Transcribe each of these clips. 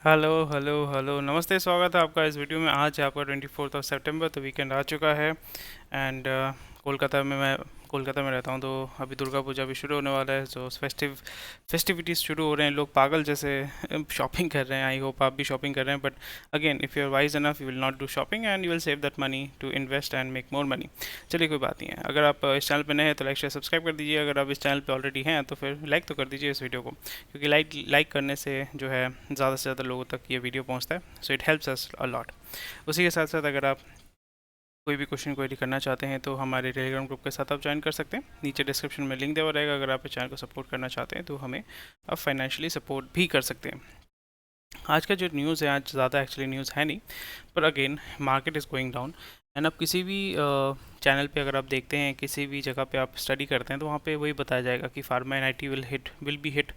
Hello hello hello, नमस्ते। स्वागत है आपका इस वीडियो में। आज है आपका 24 सितंबर, तो वीकेंड आ चुका है। एंड कोलकाता में रहता हूँ, तो अभी दुर्गा पूजा भी शुरू होने वाला है। सो फेस्टिविटीज़ शुरू हो रहे हैं, लोग पागल जैसे शॉपिंग कर रहे हैं। आई होप आप भी शॉपिंग कर रहे हैं, but again if you are wise enough you will not do shopping and you will save that money to invest and make more money. चलिए, कोई बात नहीं है। अगर आप इस चैनल पर नए हैं तो लाइक शेयर सब्सक्राइब कर दीजिए। अगर आप इस चैनल पर ऑलरेडी हैं तो फिर लाइक तो कर दीजिए इस वीडियो को, क्योंकि लाइक करने से जो है ज़्यादा से ज़्यादा लोगों तक ये वीडियो पहुंचता है। So it helps us a lot. उसी के साथ साथ अगर आप कोई भी क्वेश्चन क्वेरी करना चाहते हैं तो हमारे टेलीग्राम ग्रुप के साथ आप ज्वाइन कर सकते हैं। नीचे डिस्क्रिप्शन में लिंक दिया हुआ रहेगा। अगर आप इस चैनल को सपोर्ट करना चाहते हैं तो हमें आप फाइनेंशियली सपोर्ट भी कर सकते हैं। आज का जो न्यूज़ है, आज ज़्यादा एक्चुअली न्यूज़ है नहीं, पर again market is going down. And आप किसी भी चैनल पे अगर आप देखते हैं, किसी भी जगह पे आप स्टडी करते हैं, तो वहाँ पे वही बताया जाएगा कि pharma and IT will be hit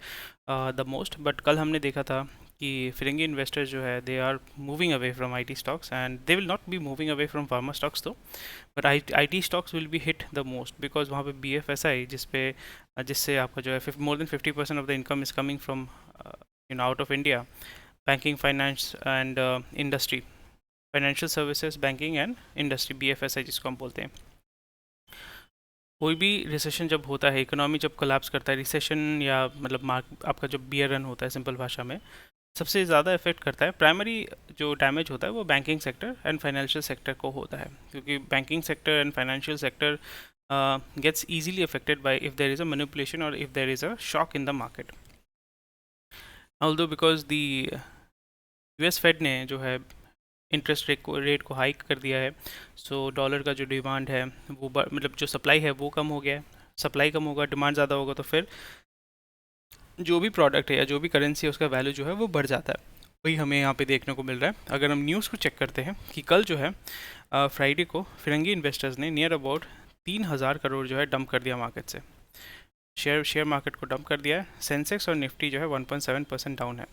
the most. But कल हमने देखा था कि फिरंगी इन्वेस्टर्स जो है they are moving away from IT stocks, and they will not be moving away from pharma stocks तो, but IT stocks will be hit the most, because वहाँ पे बीएफएसआई जिससे आपका जो है more than 50% of the income is coming from out of India. Banking, finance and industry, financial services, banking and industry, BFSI जिसको हम बोलते हैं। कोई भी रिसेशन जब होता है, इकोनॉमी जब कोलैप्स करता है, रिसेशन या मतलब मार्क आपका जो बियर रन होता है, सिंपल भाषा में सबसे ज़्यादा इफेक्ट करता है, प्राइमरी जो डैमेज होता है वो banking sector and financial sector को होता है, क्योंकि banking sector and financial sector gets easily affected by if there is a manipulation or if there is a shock in the market. Although because the US Fed ने जो है interest rate को hike कर दिया है, सो dollar का जो demand है वो मतलब जो सप्लाई है वो कम हो गया है। सप्लाई कम होगा, डिमांड ज़्यादा होगा, तो फिर जो भी प्रोडक्ट है या जो भी करेंसी है उसका वैल्यू जो है वो बढ़ जाता है। वही हमें यहाँ पे देखने को मिल रहा है। अगर हम न्यूज़ को चेक करते हैं कि कल जो है फ्राइडे को फिरंगी इन्वेस्टर्स ने नियर अबाउट 3,000 करोड़ जो है डंप कर दिया मार्केट से। शेयर मार्केट को डंप कर दिया है। सेंसेक्स और निफ्टी जो है 1.7% डाउन है।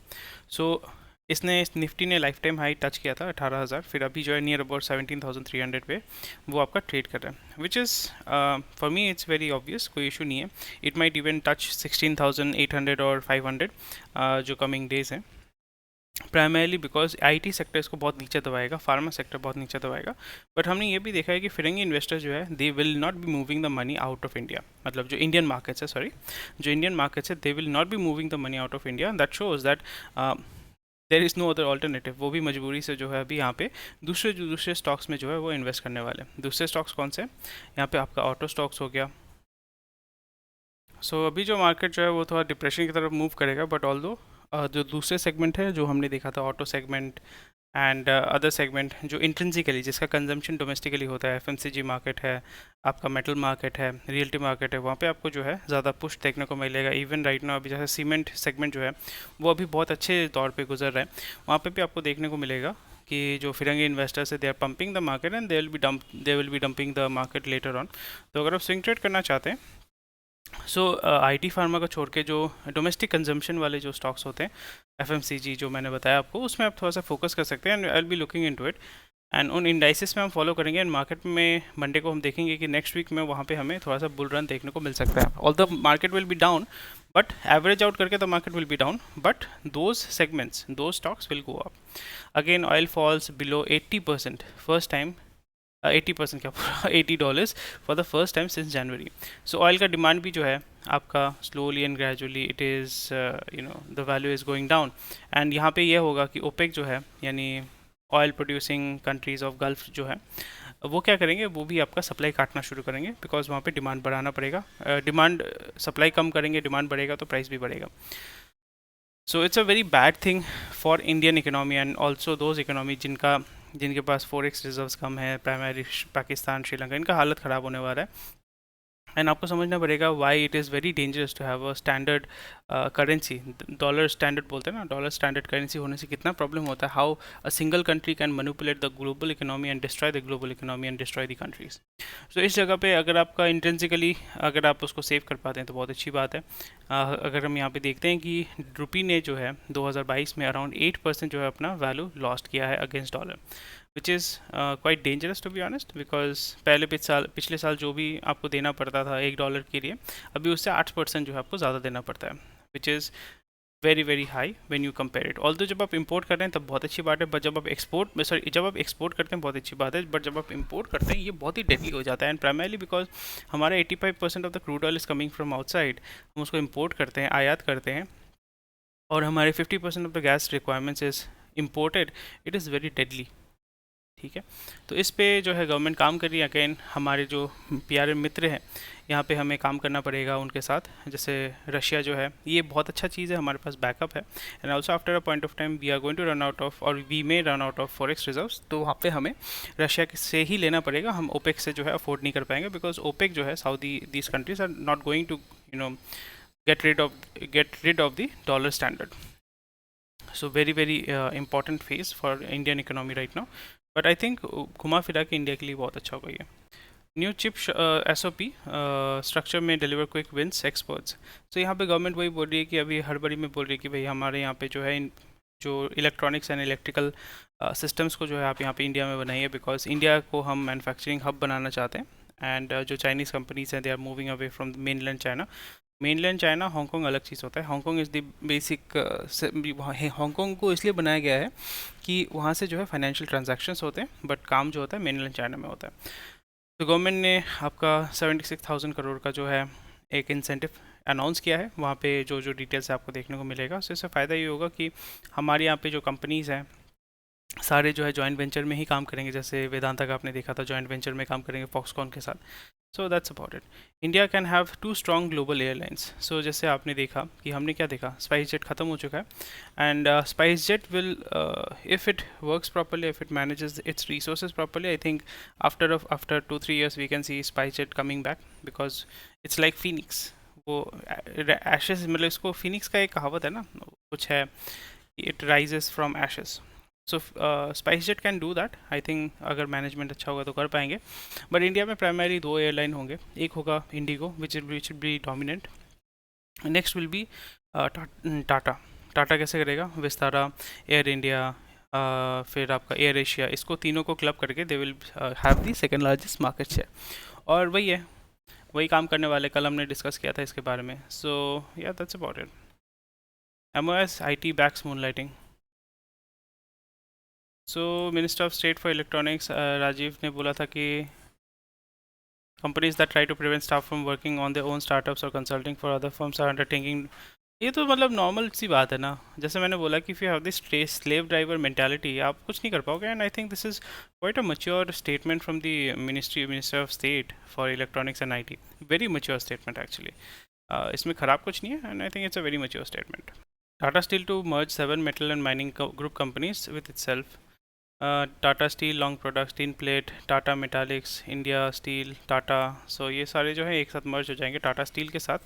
सो इस निफ्टी ने लाइफ टाइम हाई टच किया था 18,000, फिर अभी जो है नियर अबाउट 17,300 पे वो आपका ट्रेड कर रहा है, which is for me it's very obvious, कोई इशू नहीं है। इट माइट इवन टच 16,800 और 500 जो कमिंग डेज हैं, प्राइमरली बिकॉज आईटी सेक्टर इसको बहुत नीचे दबाएगा, फार्मा सेक्टर बहुत नीचे दबाएगा। बट हमने ये भी देखा है कि फिरंगी इन्वेस्टर्स जो है they will not be moving the money out of India, मतलब जो इंडियन मार्केट्स है, सॉरी, जो इंडियन मार्केट्स है, they will not be moving the money out of India. That shows that there is no other alternative. वो भी मजबूरी से जो है अभी यहाँ पे दूसरे स्टॉक्स में जो है वो इन्वेस्ट करने वाले हैं। दूसरे स्टॉक्स कौन से? यहाँ पे आपका ऑटो स्टॉक्स हो गया। सो अभी जो मार्केट जो है वो थोड़ा डिप्रेशन की तरफ मूव करेगा, बट ऑल दो जो दूसरे सेगमेंट है जो हमने देखा था, auto segment and other segment जो इंट्रेंसिकली जिसका कंजम्पशन डोमेस्टिकली होता है, एफएमसीजी मार्केट है, आपका मेटल मार्केट है, रियल्टी मार्केट है, वहाँ पे आपको जो है ज़्यादा पुश देखने को मिलेगा। इवन राइट नाउ अभी जैसे सीमेंट सेगमेंट जो है वो अभी बहुत अच्छे दौर पे गुजर रहा है, वहाँ पे भी आपको देखने को मिलेगा कि जो फिरंगी इन्वेस्टर्स है they are pumping the market and they will be dumping the market later on. तो अगर आप स्विंग ट्रेड करना चाहते हैं, सो आईटी फार्मा को छोड़ के जो डोमेस्टिक कंजम्पशन वाले जो स्टॉक्स होते हैं, एफएमसीजी जो मैंने बताया आपको, उसमें आप थोड़ा सा फोकस कर सकते हैं। And I will be looking into it, and उन इंडाइसिस में हम फॉलो करेंगे। एंड मार्केट में मंडे को हम देखेंगे कि नेक्स्ट वीक में वहाँ पे हमें थोड़ा सा बुल रन देखने को मिल सकता है। All the market will be down, but average out करके the market will be down, but those segments, दो stocks will go up. Again oil falls below 80% first time, 80% क्या पूरा $80 for the first time since January. So oil का demand भी जो है आपका slowly and gradually it is the value is going down. And यहाँ पे ये होगा कि ओपेक जो है, यानी oil producing countries of gulf जो है, वो क्या करेंगे, वो भी आपका सप्लाई काटना शुरू करेंगे, बिकॉज वहाँ पे डिमांड बढ़ाना पड़ेगा। डिमांड सप्लाई कम करेंगे, डिमांड बढ़ेगा तो प्राइस भी बढ़ेगा। So it's a very bad thing for Indian economy and also those economy जिनके पास फॉरेक्स रिजर्व्स कम है, प्राइमरी पाकिस्तान, श्रीलंका, इनका हालत ख़राब होने वाला है। एंड आपको समझना पड़ेगा why it is very dangerous to have a standard currency. Dollar standard बोलते हैं ना, डॉलर स्टैंडर्ड करेंसी होने से कितना प्रॉब्लम होता है, how a single country can manipulate the global economy and destroy the global economy and destroy the countries. तो इस जगह पे अगर आपका इंटेंसिकली अगर आप उसको सेव कर पाते हैं तो बहुत अच्छी बात है। अगर हम यहाँ पे देखते हैं कि रुपी ने जो है 2022 में अराउंड 8% जो है अपना वैल्यू लॉस्ट किया है against dollar, which is quite dangerous to be honest, because पहले पिछले साल जो भी आपको देना पड़ता था $1 के लिए, अभी उससे 8% जो है आपको ज़्यादा देना पड़ता है, which is very high when you compare it. Although जब आप इंपोर्ट कर रहे हैं तब बहुत अच्छी बात है, बट जब आप एक्सपोर्ट करते हैं बहुत अच्छी बात है, बट जब आप इंपोर्ट करते हैं ये बहुत ही डेडली हो जाता है। एंड प्राइमरली बिकॉज हमारा 85% of the crude oil is coming from outside, हम उसको इंपोर्ट करते हैं, आयात करते हैं, और हमारे 50% of the gas requirements is imported. It is very deadly. ठीक है, तो इस पे जो है गवर्नमेंट काम कर रही है। अगेन हमारे जो प्यारे मित्र हैं यहाँ पे हमें काम करना पड़ेगा उनके साथ। जैसे रशिया जो है ये बहुत अच्छा चीज़ है, हमारे पास बैकअप है। And also after a point of time we are going to run out of, और we may run out of forex reserves, तो वहाँ पे हमें रशिया से ही लेना पड़ेगा। हम ओपेक से जो है अफोर्ड नहीं कर पाएंगे, बिकॉज ओपेक जो है Saudi these countries are not going to get rid of the dollar standard. So very important phase for Indian economy right now, but I think घुमा फिरा के इंडिया के लिए बहुत अच्छा होगा ये। न्यू चिप SOP स्ट्रक्चर में डिलीवर क्विक विंस एक्सपर्ट्स। तो यहाँ पे गवर्नमेंट वही बोल रही है कि अभी हड़बड़ी में बोल रही है कि भाई हमारे यहाँ पे जो है जो इलेक्ट्रॉनिक्स एंड इलेक्ट्रिकल सिस्टम्स को जो है आप यहाँ पे इंडिया में बनाइए, बिकॉज इंडिया को हम मैन्युफैक्चरिंग हब बनाना चाहते हैं। एंड जो चाइनीज़ कंपनीज हैं they are moving away from mainland China. Mainland China, Hong Kong अलग चीज़ होता है। Hong Kong is the basic, Hong Kong को इसलिए बनाया गया है कि वहाँ से जो है फाइनेंशियल ट्रांजैक्शंस होते हैं, बट काम जो होता है मेनलैंड चाइना में होता है। तो गवर्नमेंट ने आपका 76,000 करोड़ का जो है एक इंसेंटिव अनाउंस किया है। वहाँ पे जो जो डिटेल्स आपको देखने को मिलेगा, उससे इससे फ़ायदा ये होगा कि हमारे यहाँ पे जो कंपनीज़ हैं सारे जो है जॉइंट वेंचर में ही काम करेंगे। जैसे वेदांता का आपने देखा था जॉइंट वेंचर में काम करेंगे फॉक्सकॉन के साथ। So that's about it. India can have 2 strong global airlines. So जैसे आपने देखा कि हमने क्या देखा, स्पाइस जेट ख़त्म हो चुका है। And SpiceJet will, if it works properly, if it manages its resources properly, I think after 2-3 years we can see SpiceJet coming back, because it's like phoenix. वो ashes, मतलब इसको Phoenix का एक कहावत है ना, कुछ है, it rises from ashes. So spice jet can do that. I think अगर मैनेजमेंट अच्छा होगा तो कर पाएंगे। बट इंडिया में प्राइमरी 2 एयरलाइन होंगे। एक होगा Indigo which will be dominant, next will be Tata. Tata कैसे करेगा, विस्तारा, एयर इंडिया, फिर आपका एयर एशिया, इसको तीनों को क्लब करके they will have the second largest market share. और वही है, वही काम करने वाले, कल हमने डिस्कस किया था इसके बारे में। सो या that's about it. MOS IT backs moonlighting. So minister of state for electronics Rajeev ने बोला था कि companies that try to prevent staff from working on their own startups और consulting for other firms are undertaking. ये तो मतलब normal सी बात है ना। जैसे मैंने बोला कि if you have this slave driver mentality, आप कुछ नहीं कर पाओगे। And I think this is quite a mature statement from the minister of state for electronics and IT। Very mature statement actually. इसमें ख़राब कुछ नहीं है, and I think it's a very mature statement. Tata steel to merge 7 metal and mining group companies with itself। Tata steel, long products, tin plate, Tata Metalics, India steel, Tata. So ये सारे जो है एक साथ मर्ज हो जाएंगे टाटा स्टील के साथ,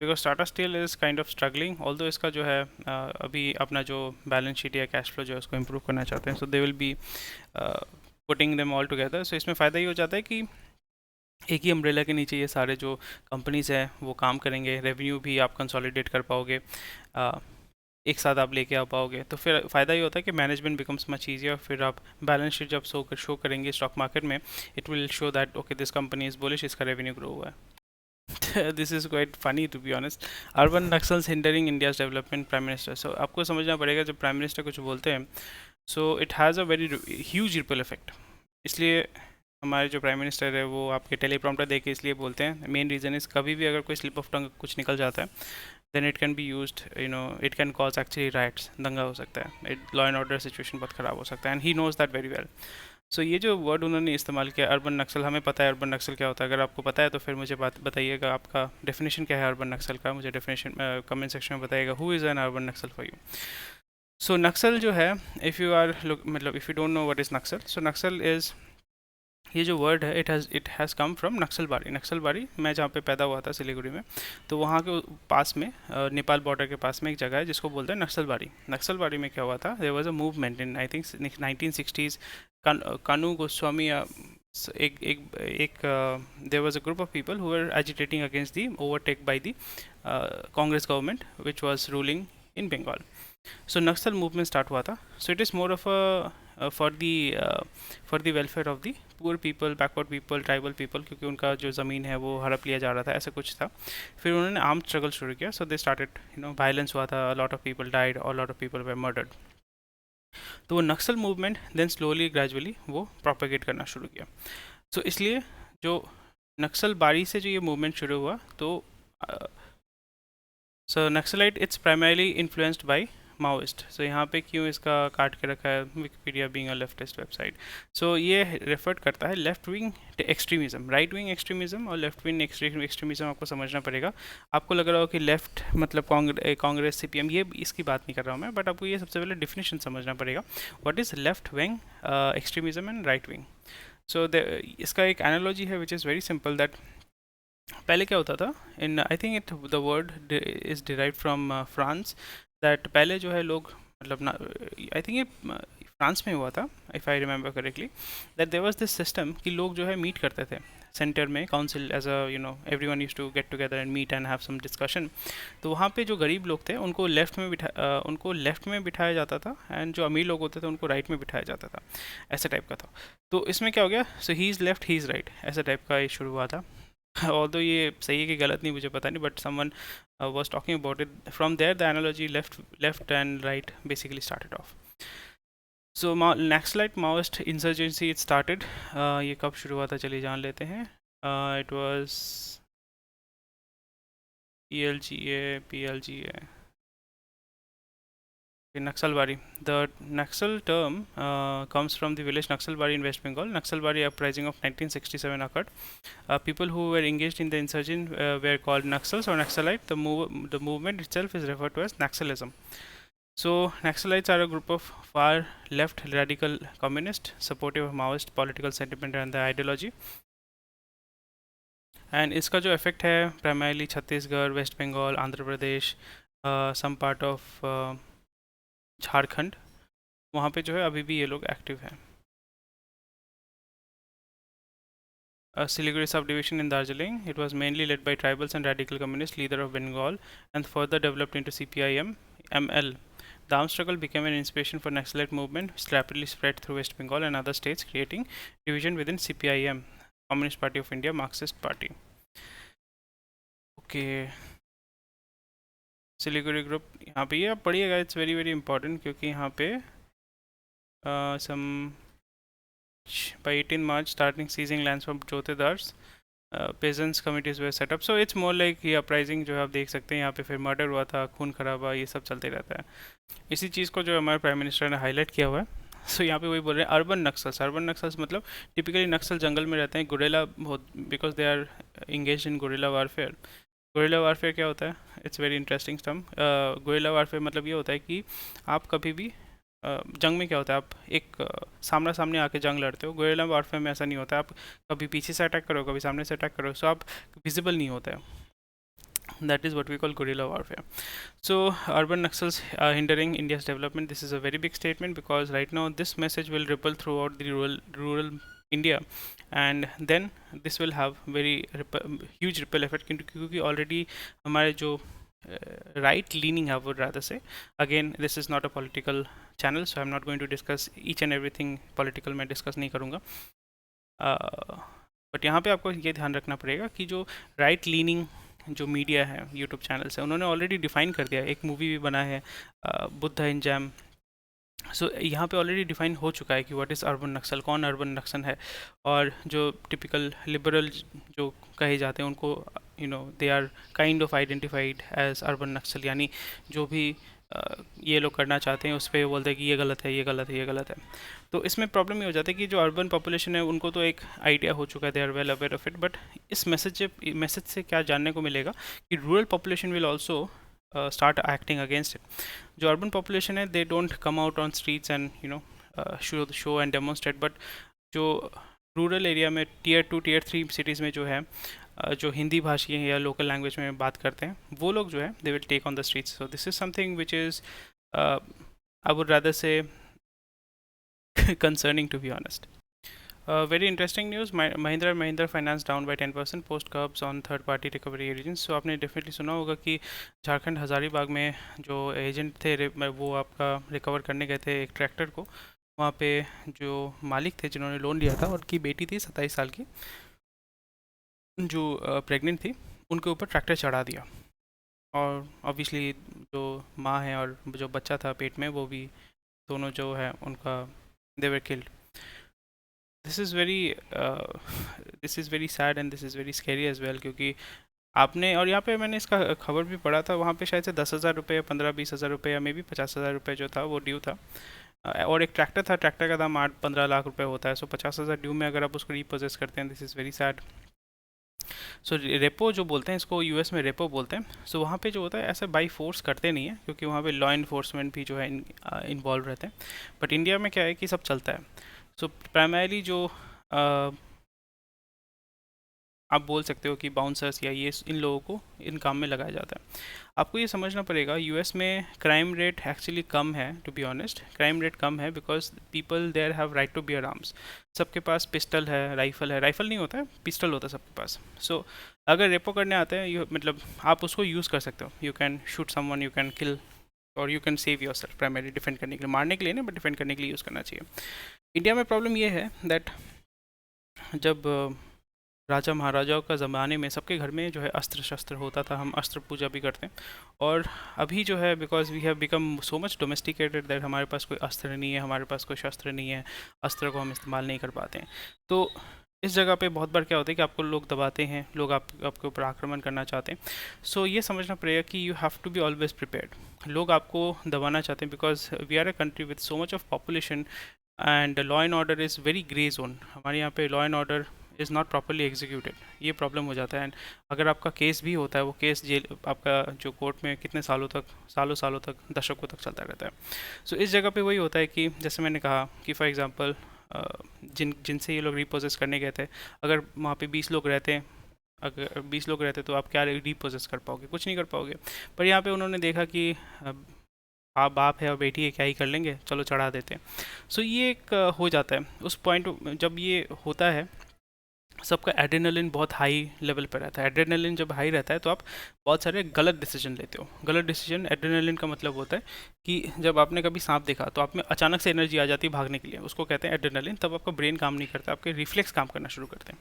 because Tata steel is kind of struggling. Although इसका जो है अभी अपना जो बैलेंस शीट या कैश फ्लो जो है उसको इम्प्रूव करना चाहते हैं। So they will be putting them all together. So इसमें फ़ायदा ये हो जाता है कि एक ही अम्ब्रेला के नीचे ये सारे जो कंपनीज़ हैं वो काम करेंगे, रेवेन्यू भी आप कंसोलिडेट कर पाओगे, एक साथ आप लेके आ पाओगे। तो फिर फ़ायदा ये होता है कि मैनेजमेंट बिकम्स मच ईजियर। फिर आप बैलेंस शीट जब शो करेंगे स्टॉक मार्केट में, it will show that okay this company is bullish, इसका रेवेन्यू ग्रो हुआ है। This is quite funny to be honest. Urban Naxals hindering India's development, prime minister. So आपको समझना पड़ेगा जब प्राइम मिनिस्टर कुछ बोलते हैं, so it has a very huge ripple effect. इसलिए हमारे जो प्राइम मिनिस्टर है वो आपके टेलीप्रॉम्प्टर दे के इसलिए बोलते हैं। मेन रीज़न इज़ कभी भी अगर कोई स्लिप ऑफ टंग कुछ निकल जाता है, then it can be used, it can cause actually riots, दंगा हो सकता है, लॉ एंड ऑर्डर सिचुएशन बहुत ख़राब हो सकता है, and he knows that very well. So ये जो वर्ड उन्होंने इस्तेमाल किया अर्बन नक्सल, हमें पता है अर्बन नक्सल क्या होता है। अगर आपको पता है तो फिर मुझे बताइएगा आपका डेफिनेशन क्या है अर्बन नक्सल का, मुझे डेफिनेशन कमेंट सेक्शन में बताइएगा। Who is an urban Naxal for you. So Naxal जो है, इफ़ यू आर मतलब if you don't know what is Naxal, so Naxal is, ये जो वर्ड है it has come from Naxalbari. Naxalbari, मैं जहाँ पे पैदा हुआ था सिलीगुड़ी में, तो वहाँ के पास में नेपाल बॉर्डर के पास में एक जगह है जिसको बोलते हैं नक्सलबारी। नक्सलबारी में क्या हुआ था, there was a movement in I think 1960s। Kanu Goswami एक there was a group of people who were agitating against the overtake by the Congress government which was ruling in Bengal. So Naxal movement start हुआ था. So it is more of a for the welfare of the poor people, backward people, tribal people, क्योंकि उनका जो ज़मीन है वो हड़प लिया जा रहा था, ऐसा कुछ था. फिर उन्होंने आर्म स्ट्रगल शुरू किया. सो दे स्टार्टेड, वायलेंस हुआ था, लॉट ऑफ पीपल डाइड और lot of people were murdered. तो वो नक्सल मूवमेंट देन स्लोली ग्रेजुअली वो प्रोपेगेट करना शुरू किया. सो इसलिए जो नक्सल बारी से जो ये मूवमेंट शुरू हुआ, तो so Naxalite it's primarily influenced by Maoist. So यहाँ पे क्यों इसका काट के रखा है, Wikipedia being a leftist website. So ये रेफर करता है left wing extremism, right wing extremism और लेफ्ट विंग एक्सट्रीमिज्म. आपको समझना पड़ेगा. आपको लग रहा हो कि लेफ्ट मतलब कांग्रेस सीपीएम, ये इसकी बात नहीं कर रहा हूँ मैं, बट आपको ये सबसे पहले डिफिनेशन समझना पड़ेगा. What is left wing extremism and right wing. So इसका एक एनालॉजी है which is very simple. That पहले क्या होता था, in I think it the word is derive from France. That पहले जो है लोग मतलब ना, आई थिंक ये फ्रांस में हुआ था if I remember correctly. That there was this system कि लोग जो है मीट करते थे सेंटर में, council as a everyone used to get together and meet and have some discussion. तो वहाँ पे जो गरीब लोग थे उनको लेफ्ट में बिठाया जाता था, एंड जो अमीर लोग होते थे उनको राइट में बिठाया जाता था. ऐसे टाइप का था. तो इसमें क्या हो गया, so he is left he is right, ऐसा टाइप का ये शुरू हुआ था. although ये सही है कि गलत नहीं मुझे पता नहीं, but someone was talking about it. From there the analogy left and right basically started off. So Naxalite Maoist insurgency it started. ये कब शुरू हुआ था चलिए जान लेते हैं. It was PLGA. Naxalbari. The Naxal term comes from the village Naxalbari in West Bengal. Naxalbari uprising of 1967 occurred. People who were engaged in the insurgent were called Naxals or Naxalite. The movement itself is referred to as Naxalism. So Naxalites are a group of far left radical communists supportive of Maoist political sentiment and the ideology. And इसका जो effect है primarily Chhattisgarh, west Bengal, Andhra Pradesh, some part of Jharkhand, वहाँ पे जो है अभी भी ये लोग एक्टिव हैं. Siliguri subdivision in Darjeeling, it was mainly led by tribals and radical communist leader of Bengal and further developed into CPIM ML. The armed struggle became an inspiration for Naxalite movement, which rapidly spread through West Bengal and other states, creating division within CPIM, Communist Party of India, Marxist Party. Okay. Siliguri group यहाँ पे ये आप पढ़िएगा, it's very very important, क्योंकि यहाँ पे सम by 18 March starting seizing lands from jotedars, peasants committees were set up. So it's more like ये uprising जो है आप देख सकते हैं यहाँ पे. फिर मर्डर हुआ था, खून खराबा, ये सब चलते रहता है. इसी चीज़ को जो हमारे प्राइम मिनिस्टर ने हाईलाइट किया हुआ है. सो यहाँ पे वही बोल रहे हैं अर्बन नक्सल्स मतलब टिपिकली नक्सल जंगल में रहते हैं, गुरेला बहुत, because they are engage in guerrilla warfare. Guerrilla warfare क्या होता है, it's very interesting term. Guerrilla warfare मतलब ये होता है कि आप कभी भी जंग में क्या होता है, आप एक सामना सामने आके जंग लड़ते हो. गुरिल्ला वारफेयर में ऐसा नहीं होता. आप कभी पीछे से अटैक करो, कभी सामने से अटैक करो, सो आप विजिबल नहीं होता है. That is what we call guerrilla warfare. So urban Naxals are hindering India's development. This is a very big statement because right now this message will ripple throughout the rural India, and then this will have very huge ripple effect, क्योंकि already हमारे जो right leaning I would rather say, again this is not a political channel, so I'm not going to discuss each and everything political. मैं discuss नहीं करूँगा. But यहाँ पे आपको ये ध्यान रखना पड़ेगा कि जो राइट लीनिंग जो मीडिया है, यूट्यूब चैनल्स है, उन्होंने ऑलरेडी डिफ़ाइन कर दिया. एक मूवी भी बना है बुद्ध इन जैम. सो यहाँ पे ऑलरेडी डिफ़ाइन हो चुका है कि व्हाट इज़ अर्बन नक्सल, कौन अर्बन नक्सल है. और जो टिपिकल लिबरल जो कहे जाते हैं उनको they are kind of identified as urban Naxal, यानी जो भी ये लोग करना चाहते हैं उस पर बोलते हैं कि ये गलत है, ये गलत है, ये गलत है. तो इसमें प्रॉब्लम ये हो जाता है कि जो अर्बन पॉपुलेशन है उनको तो एक आइडिया हो चुका है, they are well aware of it. But इस मैसेज से क्या जानने को मिलेगा कि rural population will also start acting against it. जो urban population है, they don't come out on streets and show and demonstrate, but जो रूरल एरिया में टियर 2 टियर 3 सिटीज़ में जो है जो हिंदी भाषी हैं या लोकल लैंग्वेज में बात करते हैं, वो लोग जो है they will take on the streets. So this is something which is I would rather say concerning, to be honest. Very interesting news, Mahindra and Mahindra finance down by 10% post curbs on third party recovery agents. So आपने definitely सुना होगा कि झारखंड हजारीबाग में जो agent थे वो आपका recover करने गए थे एक ट्रैक्टर को। वहाँ पे जो मालिक थे जिन्होंने लोन लिया था, उनकी बेटी थी 27 साल की, जो प्रेग्नेंट थी, उनके ऊपर ट्रैक्टर चढ़ा दिया। और ऑब्वियसली जो माँ है और जो बच्चा था पेट में, वो भी दोनों जो है उनका they were killed. This is very this is very sad and this is very scary as well, क्योंकि आपने, और यहाँ पे मैंने इसका खबर भी पढ़ा था, वहाँ पे शायद से 10,000 रुपये, 15-20 हज़ार रुपये, या मे बी 50,000 रुपये जो था वो ड्यू था। और एक ट्रैक्टर था, ट्रैक्टर का दाम 8-15 लाख रुपए होता है। सो 50,000 ड्यू में अगर आप उसको रीपोजेस करते हैं, this is very sad. So repo जो बोलते हैं इसको, यूएस में रेपो बोलते हैं। सो वहाँ पे जो होता है ऐसे बाई फोर्स करते नहीं है, क्योंकि वहाँ पे लॉ इन्फोर्समेंट भी जो है इन्वॉल्व रहते हैं। बट इंडिया में क्या है कि सब चलता है। सो प्राइमरीली जो आप बोल सकते हो कि बाउंसर्स या ये इन लोगों को इन काम में लगाया जाता है। आपको ये समझना पड़ेगा, यूएस में क्राइम रेट एक्चुअली कम है। To be honest, crime rate कम है because people there have right to bear arms. सबके पास पिस्टल है, राइफल है। राइफल नहीं होता है, पिस्टल होता है सबके पास। सो अगर रेपो करने आते हैं, मतलब आप उसको यूज़ कर सकते हो। You can shoot someone, you can kill, और you can save yourself. Primary defend करने के लिए, मारने के लिए नहीं, बट डिफेंड करने के लिए यूज़ करना चाहिए। इंडिया में प्रॉब्लम ये है दैट जब राजा महाराजाओं का ज़माने में सबके घर में जो है अस्त्र शस्त्र होता था, हम अस्त्र पूजा भी करते हैं। और अभी जो है, because we have become so much domesticated that हमारे पास कोई अस्त्र नहीं है, हमारे पास कोई शस्त्र नहीं है, अस्त्र को हम इस्तेमाल नहीं कर पाते हैं। तो इस जगह पे बहुत बार क्या होता है कि आपको लोग दबाते हैं, लोग आपके ऊपर आक्रमण करना चाहते हैं। सो ये समझना पड़ेगा कि you have to be always prepared. लोग आपको दबाना चाहते हैं because we are a country with so much of population and law and order is very grey zone. हमारे यहाँ पे law and order is not properly executed. ये problem हो जाता है। एंड अगर आपका केस भी होता है, वो केस जेल, आपका जो कोर्ट में कितने सालों तक, सालों सालों तक, दशकों तक चलता रहता है। सो इस जगह पे वही होता है कि जैसे मैंने कहा कि फॉर एग्जांपल जिनसे ये लोग रिपोजेस करने गए थे, अगर वहाँ पे 20 लोग रहते हैं, अगर 20 लोग रहते तो आप क्या रिपोजेस कर पाओगे? कुछ नहीं कर पाओगे। पर यहाँ पे उन्होंने देखा कि आप बाप है और बेटी है, क्या ही कर लेंगे, चलो चढ़ा देते हैं। सो ये एक हो जाता है उस पॉइंट जब ये होता है। सबका एड्रेनलिन बहुत हाई लेवल पर रहता है। एड्रेनलिन जब हाई रहता है तो आप बहुत सारे गलत डिसीजन लेते हो। गलत डिसीजन, एड्रेनलिन का मतलब होता है कि जब आपने कभी सांप देखा तो आप में अचानक से एनर्जी आ जाती है भागने के लिए, उसको कहते हैं एड्रेनलिन। तब आपका ब्रेन काम नहीं करता, आपके रिफ्लेक्स काम करना शुरू करते हैं।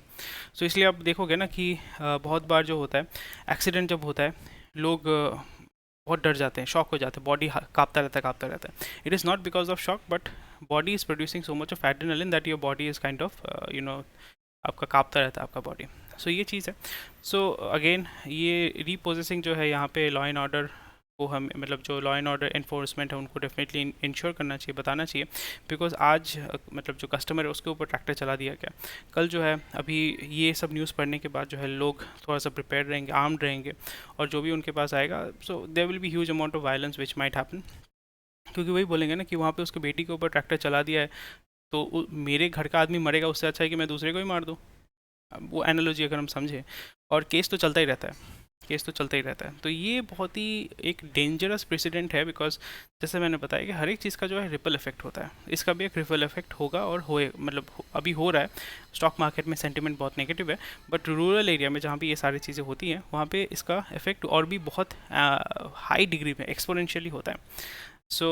सो इसलिए आप देखोगे ना कि बहुत बार जो होता है, एक्सीडेंट जब होता है, लोग बहुत डर जाते हैं, शॉक हो जाते हैं, बॉडी कांपता रहता है। It is not because of shock, but body is producing so much of adrenaline that your body is kind of आपका कांपता रहता है आपका बॉडी। सो ये चीज़ है। सो अगेन ये रीपोजेसिंग जो है यहाँ पे लॉ एंड ऑर्डर को हम, मतलब जो लॉ एंड ऑर्डर इन्फोर्समेंट है उनको डेफिनेटली इंश्योर करना चाहिए, बताना चाहिए। बिकॉज आज मतलब जो कस्टमर है उसके ऊपर ट्रैक्टर चला दिया गया, कल जो है, अभी ये सब न्यूज़ पढ़ने के बाद जो है लोग थोड़ा सा प्रिपेयर रहेंगे, आर्म्ड रहेंगे, और जो भी उनके पास आएगा, so there will be huge amount of violence which might happen. क्योंकि वही बोलेंगे ना कि वहाँ पे उसकी बेटी के ऊपर ट्रैक्टर चला दिया है, तो मेरे घर का आदमी मरेगा, उससे अच्छा है कि मैं दूसरे को ही मार दूँ। वो एनालॉजी अगर हम समझें, और केस तो चलता ही रहता है, केस तो चलता ही रहता है। तो ये बहुत ही एक डेंजरस प्रेसिडेंट है, बिकॉज जैसे मैंने बताया कि हर एक चीज़ का जो है रिपल इफेक्ट होता है। इसका भी एक रिपल इफेक्ट होगा, और होए, मतलब अभी हो रहा है। स्टॉक मार्केट में सेंटिमेंट बहुत नेगेटिव है, बट रूरल एरिया में जहाँ भी ये सारी चीज़ें होती हैं, वहाँ पे इसका इफेक्ट और भी बहुत हाई डिग्री में एक्सपोनेंशियली होता है। So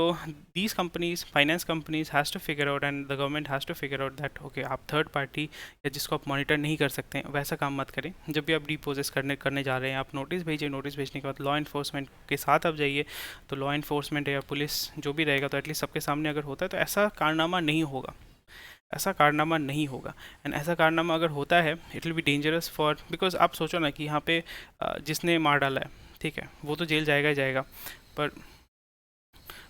these companies, finance companies has to figure out, and the government has to figure out that okay, आप थर्ड पार्टी या जिसको आप मॉनिटर नहीं कर सकते हैं वैसा काम मत करें। जब भी आप डिपोजेस करने जा रहे हैं, आप नोटिस भेजिए, नोटिस भेजने के बाद लॉ इन्फोर्समेंट के साथ आप जाइए। तो लॉ इन्फोर्समेंट या पुलिस जो भी रहेगा, तो एटलीस्ट सबके सामने अगर होता है तो ऐसा कारनामा नहीं होगा, ऐसा कारनामा नहीं होगा। एंड ऐसा कारनामा अगर होता है, it will be dangerous for, because आप सोचो ना कि यहाँ पे जिसने मार डाला है, ठीक है, वो तो जेल जाएगा ही जाएगा, पर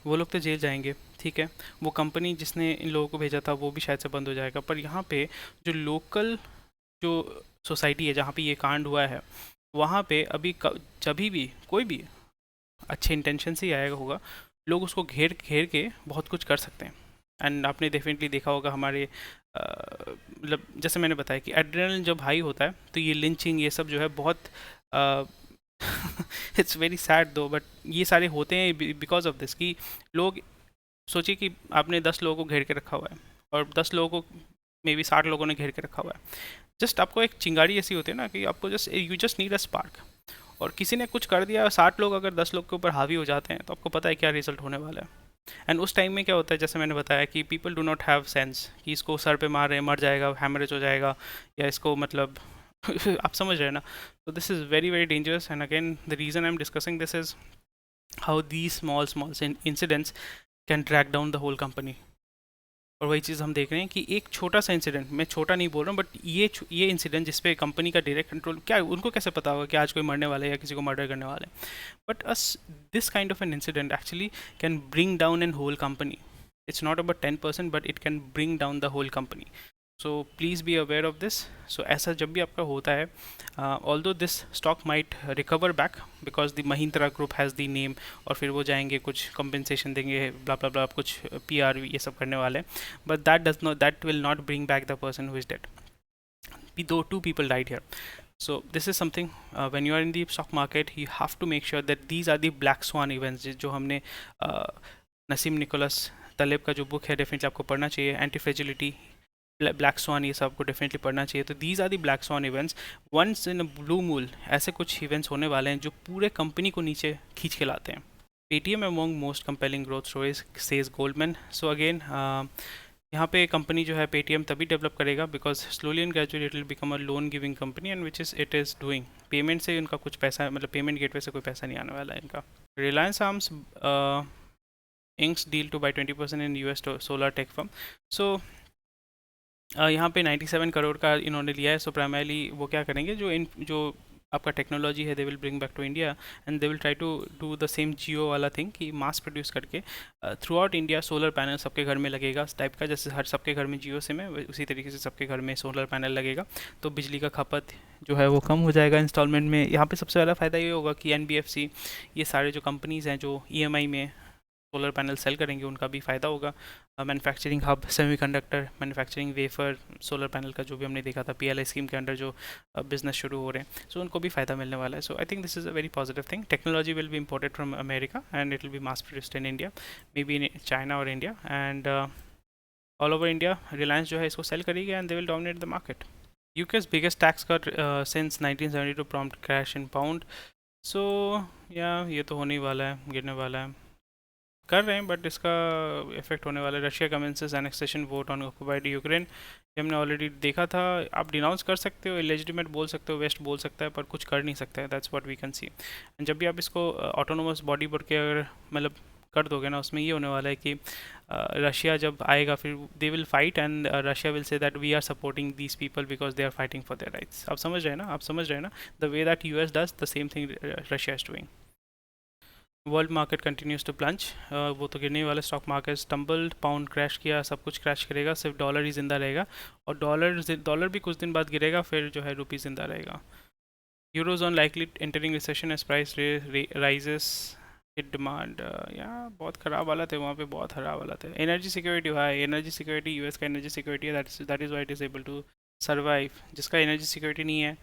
वो लोग तो जेल जाएंगे, ठीक है। वो कंपनी जिसने इन लोगों को भेजा था वो भी शायद से बंद हो जाएगा। पर यहाँ पे जो लोकल जो सोसाइटी है जहाँ पे ये कांड हुआ है, वहाँ पे अभी जब भी कोई भी अच्छे इंटेंशन से ही आएगा होगा, लोग उसको घेर घेर के बहुत कुछ कर सकते हैं। एंड आपने डेफिनेटली देखा होगा हमारे मतलब जैसे मैंने बताया कि एड्रेनलिन जब हाई होता है तो ये लिंचिंग, ये सब जो है बहुत इट्स वेरी सैड दो, बट ये सारे होते हैं बिकॉज ऑफ दिस कि लोग, सोचिए कि आपने 10 लोगों को घेर के रखा हुआ है, और 10 लोगों को मे बी 60 लोगों ने घेर के रखा हुआ है। जस्ट आपको एक चिंगारी ऐसी होती है ना कि आपको just you just need a spark, और किसी ने कुछ कर दिया, 60 लोग अगर 10 लोग के ऊपर हावी हो जाते हैं तो आपको पता है क्या रिजल्ट होने वाला है। एंड उस टाइम में क्या होता है, जैसे मैंने बताया कि people do not have sense कि इसको सर पे मार रहे हैं, मर जाएगा, हैमरेज हो जाएगा, या इसको मतलब आप समझ रहे हैं ना। तो this is very very dangerous, and again the reason I am discussing this is how these small small incidents can drag down the whole company. और वही चीज़ हम देख रहे हैं कि एक छोटा सा इंसिडेंट, मैं छोटा नहीं बोल रहा हूँ, बट ये इंसिडेंट जिसपे कंपनी का डायरेक्ट कंट्रोल, क्या उनको कैसे पता होगा कि आज कोई मरने वाला है या किसी को मर्डर करने वाला है। But as this kind of an incident actually can bring down an whole company. It's not about 10%, but it can bring down the whole company. So please be aware of this. So ऐसा जब भी आपका होता है, although this stock might recover back because the Mahindra group has the name, और फिर वो जाएंगे कुछ कंपेंसेशन देंगे, ब्ला ब्ला ब्ला, कुछ पीआर ये सब करने वाले हैं, but that will not bring back the person who is dead. Though two people died here. So this is something, when you are in the stock market, you have to make sure that these are the black swan events जो हमने Naseem Nicholas तलेब का जो book है definitely आपको पढ़ना चाहिए, anti fragility, black swan, ये सब आपको डेफिनेटली पढ़ना चाहिए। तो these are the black swan events, once in a blue moon ऐसे कुछ इवेंट्स होने वाले हैं जो पूरे कंपनी को नीचे खींच के लाते हैं। Paytm among most compelling growth stories, says Goldman. So again यहाँ पे कंपनी जो है पेटीएम तभी डेवलप करेगा because slowly and gradually it will become a loan giving company, and which is it is doing. Payment से इनका कुछ पैसा, मतलब पेमेंट गेटवे से कोई पैसा नहीं आने वाला है इनका। Reliance arms inks deal to buy 20% in US solar tech firm. So यहाँ पे 97 करोड़ का इन्होंने लिया है। सो प्राइमरली वो क्या करेंगे, जो आपका टेक्नोलॉजी है they will bring back to India, and they will try to do the same Jio वाला थिंग कि मास प्रोड्यूस करके throughout India solar panel सबके घर में लगेगा टाइप का, जैसे हर सबके घर में जियो सिम है उसी तरीके से सबके घर में सोलर पैनल लगेगा। तो बिजली का खपत जो है वो कम हो जाएगा इंस्टॉलमेंट में। यहाँ पे सबसे ज़्यादा फ़ायदा ये होगा कि एनबीएफसी, ये सारे जो कंपनीज़ हैं जो ईएमआई में सोलर पैनल सेल करेंगे उनका भी फ़ायदा होगा। Manufacturing hub, semiconductor, manufacturing wafer, solar panel का जो भी हमने देखा था पीएलआई स्कीम के अंडर जो बिजनेस शुरू हो रहे हैं, सो उनको भी फ़ायदा मिलने वाला है। So I think this is a very positive thing. Technology will be imported from America and it will be mass produced in India, may be in China और India, and all over India Reliance जो है इसको sell करेगी and they will dominate the market. UK's biggest tax cut since 1972 prompt crash in pound. So yeah, ये तो होने ही वाला है, गिरने वाला है, कर रहे हैं, बट इसका इफेक्ट होने वाला है। Russia commences annexation vote on occupied Ukraine, ये हमने ऑलरेडी देखा था। आप डिनाउंस कर सकते हो, इलेजिटिमेट बोल सकते हो, वेस्ट बोल सकता है, पर कुछ कर नहीं सकता है। That's what we can see. जब भी आप इसको ऑटोनोमस बॉडी पर के अगर मतलब कर दोगे ना, उसमें ये होने वाला है कि रशिया जब आएगा फिर they will fight, and Russia will say that we are supporting these people because they are fighting for their rights. आप समझ रहे हैं ना, आप समझ रहे हैं ना, the way that US does the same thing Russia is doing. World market continues to plunge, वो तो गिरने वाले, stock market stumbled, pound crash किया, सब कुछ क्रैश करेगा, सिर्फ डॉलर ही जिंदा रहेगा, और डॉलर भी कुछ दिन बाद गिरेगा, फिर जो है रुपी जिंदा रहेगा। Eurozone likely entering recession as price rises hit demand. यहाँ बहुत ख़राब हालत है, वहाँ पे बहुत ख़राब हालत है। एनर्जी सिक्योरिटी है, एनर्जी सिक्योरिटी यूएस का एनर्जी सिक्योरिटी है, that is why it is able to survive. जिसका एनर्जी सिक्योरिटी नहीं है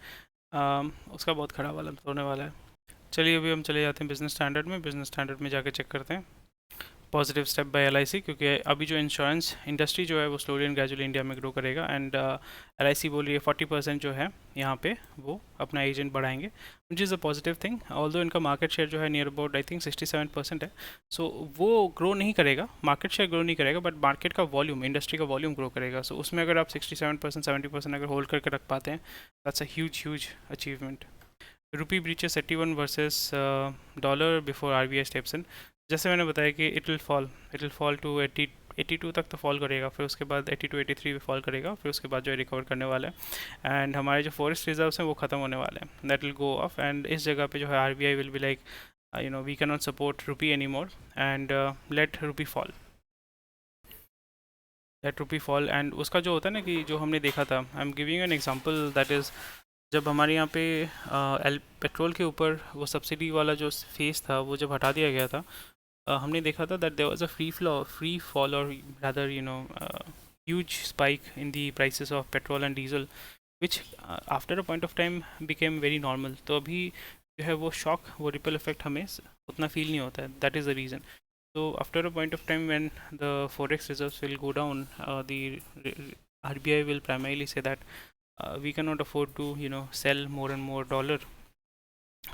उसका बहुत ख़राब हालत होने वाला है। चलिए अभी हम चले जाते हैं बिजनेस स्टैंडर्ड में, बिजनेस स्टैंडर्ड में जाके चेक करते हैं पॉजिटिव स्टेप बाय एलआईसी, क्योंकि अभी जो इंश्योरेंस इंडस्ट्री जो है वो स्लोली एंड ग्रेजुअली इंडिया में ग्रो करेगा, एंड एलआईसी बोल रही है 40% जो है यहाँ पे वो अपना एजेंट बढ़ाएंगे, which is a positive thing. Although इनका मार्केट शेयर जो है नियर अबाउट आई थिंक 67% है। सो वो ग्रो नहीं करेगा, मार्केट शेयर ग्रो नहीं करेगा, बट मार्केट का वॉल्यूम, इंडस्ट्री का वॉल्यूम ग्रो करेगा। सो उसमें अगर आप 67% 70% अगर होल्ड करके रख पाते हैं, that's a huge achievement. Rupee breaches 81 versus dollar before RBI steps in. जैसे मैंने बताया कि इट विल फॉल टू 82 तक तो फॉल करेगा, फिर उसके बाद 82 83 पे फॉल करेगा, फिर उसके बाद जो है रिकवर करने वाला है, एंड हमारे जो फॉरेस्ट रिजर्व्स हैं वो ख़त्म होने वाले हैं, that will go off, and इस जगह पे जो है RBI will be like you know we can not support rupee any more, and let rupee fall, and उसका जो होता है ना कि जो हमने देखा था, I am giving an example, that is जब हमारे यहाँ पे पेट्रोल के ऊपर वो सब्सिडी वाला जो फेस था वो जब हटा दिया गया था, हमने देखा था that there was a free fall और rather you know huge spike in the prices of petrol and diesel, which after a point of time became very normal. तो अभी जो है वो शॉक, वो रिपल इफेक्ट हमें उतना फील नहीं होता है, that is the reason. So after a point of time when the forex reserves will go down, the RBI will primarily say that we cannot afford to sell more and more dollar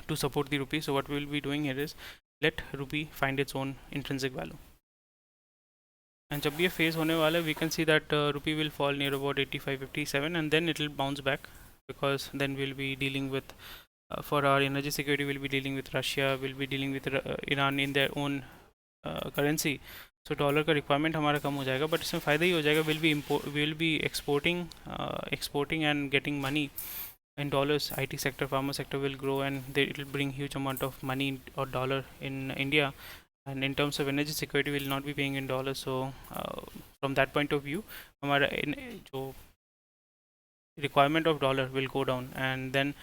to support the rupee. So what we will be doing here is let rupee find its own intrinsic value. And जब ये phase होने वाला है, we can see that rupee will fall near about 85-57 and then it will bounce back, because then we'll be dealing with for our energy security, we'll be dealing with Russia, we'll be dealing with Iran in their own currency. So dollar का requirement हमारा कम हो जाएगा, but इसमें फ़ायदा ही हो जाएगा, will be exporting and getting money in dollars. IT sector, pharma sector will grow, and it will bring huge amount of money or dollar in India. And in terms of energy security, we will not be paying in dollars. So from that point of view, हमारा जो requirement of dollar will go down, and then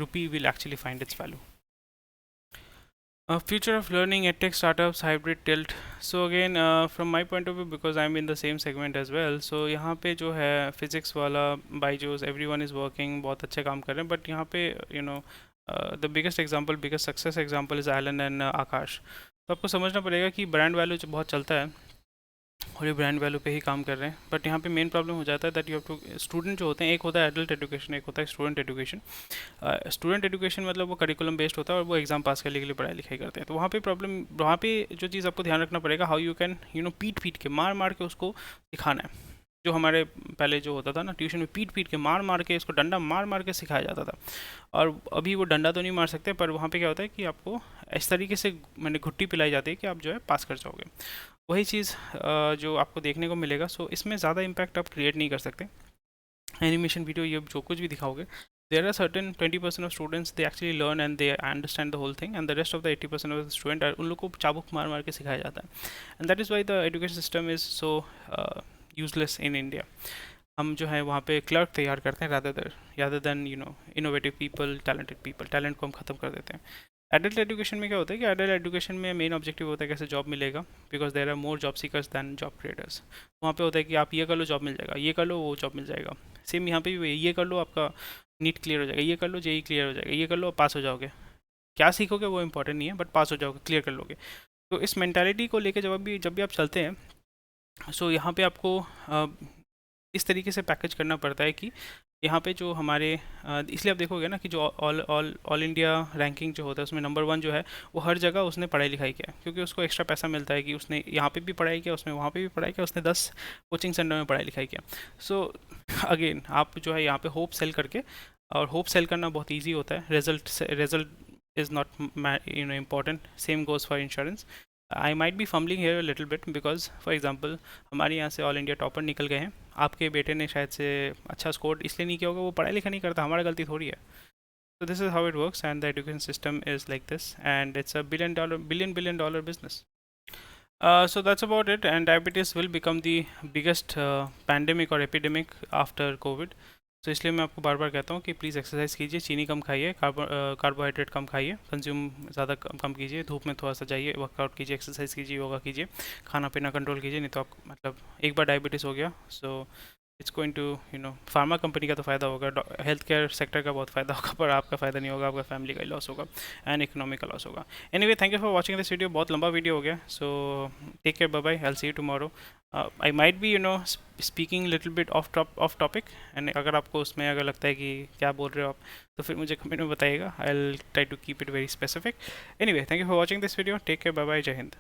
rupee will actually find its value. Future of learning, edtech, startups, hybrid, tilt. So again, from my point of view, because I'm in the same segment as well, so यहाँ पे जो है physics वाला, Byju's, everyone is working, बहुत अच्छे काम कर रहे हैं, but यहाँ पे the biggest success example is Alan and आकाश. तो आपको समझना पड़ेगा कि ब्रांड वैल्यू जो बहुत चलता है और ये ब्रांड वैल्यू पे ही काम कर रहे हैं, बट यहाँ पे मेन प्रॉब्लम हो जाता है that you have to, student जो होते हैं, एक होता है एडल्ट एजुकेशन, एक होता है स्टूडेंट एजुकेशन. स्टूडेंट एजुकेशन मतलब वो करिकुलम बेस्ड होता है और वो एग्जाम पास करने के लिए पढ़ाई लिखाई करते हैं. तो वहाँ पे जो चीज़ आपको ध्यान रखना पड़ेगा, हाउ यू कैन पीट के मार के उसको सिखाना है. जो हमारे पहले जो होता था ना ट्यूशन में, पीट के मार के इसको डंडा मार के सिखाया जाता था. और अभी वो डंडा तो नहीं मार सकते, पर वहाँ पे क्या होता है कि आपको इस तरीके से मैंने घुट्टी पिलाई जाती है कि आप जो है पास कर जाओगे. वही चीज़ जो आपको देखने को मिलेगा. सो इसमें ज़्यादा इम्पैक्ट आप क्रिएट नहीं कर सकते. एनिमेशन वीडियो ये जो कुछ भी दिखाओगे, there are certain 20% of students they actually learn and they understand the whole thing, and the rest of the 80% of the student उन लोग को चाबुक मार के सिखाया जाता है. And that is why the education system is so useless in India. हम जो है वहाँ पे क्लर्क तैयार करते हैं rather than innovative people, talented people. Talent को हम ख़त्म कर देते हैं. एडल्ट एजुकेशन में क्या होता है कि एडल्ट एजुकेशन में मेन ऑब्जेक्टिव होता है कैसे जॉब मिलेगा, because there are more job seekers than job creators. वहाँ पे होता है कि आप ये कर लो जॉब मिल जाएगा, ये कर लो वो जॉब मिल जाएगा. सेम यहाँ पे भी ये कर लो आपका नीट क्लियर हो जाएगा, ये कर लो जेई क्लियर हो जाएगा, ये कर लो पास हो जाओगे. क्या सीखोगे वो इंपॉर्टेंट नहीं है, बट पास हो जाओगे, क्लियर कर लोगे. तो इस मैंटेलिटी को लेकर जब भी आप चलते हैं, सो यहाँ पे आपको इस तरीके से पैकेज करना पड़ता है कि यहाँ पे जो हमारे इसलिए आप देखोगे ना कि जो ऑल इंडिया रैंकिंग जो होता है उसमें नंबर 1 जो है वो हर जगह उसने पढ़ाई लिखाई किया, क्योंकि उसको एक्स्ट्रा पैसा मिलता है कि उसने यहाँ पे भी पढ़ाई किया, उसने वहाँ पे भी पढ़ाई किया, उसने 10 कोचिंग सेंटर में पढ़ाई लिखाई किया. सो अगेन आप जो है यहाँ पे होप सेल करके, और होप सेल करना बहुत ईजी होता है, result is not important. Same goes for insurance. I might be fumbling here little bit, because for example हमारे यहाँ से ऑल इंडिया टॉपर निकल गए हैं. आपके बेटे ने शायद से अच्छा स्कोर इसलिए नहीं किया होगा, वो पढ़ाई लिखा नहीं करता, हमारा गलती थोड़ी है. So this is how it works, and the education system is like this, and it's a billion dollar business. So that's about it, and diabetes will become the biggest pandemic or epidemic after COVID. तो इसलिए मैं आपको बार बार कहता हूँ कि please exercise कीजिए, चीनी कम खाइए, कार्बोहाइड्रेट कम खाइए, कंज्यूम ज़्यादा कम कीजिए, धूप में थोड़ा सा जाइए, वर्कआउट कीजिए, एक्सरसाइज कीजिए, योगा कीजिए, खाना पीना कंट्रोल कीजिए. नहीं तो आप मतलब एक बार डायबिटीज़ हो गया, so it's going to pharma company का तो फ़ायदा होगा, हेल्थ केयर सेक्टर का बहुत फ़ायदा होगा, पर आपका फ़ायदा नहीं होगा, आपका फैमिली का लॉस होगा एंड इकोनॉमिक का लॉस होगा. Anyway, thank you for watching this video. बहुत लंबा वीडियो हो गया, so take care, bye bye, I will see you tomorrow. I might be speaking little bit off topic, and अगर आपको उसमें अगर लगता है कि क्या बोल रहे हो आप, तो फिर मुझे कमेंट में बताइएगा. I will try to keep it very specific. Anyway, thank you for watching this video. Take care, bye bye, जय हिंद.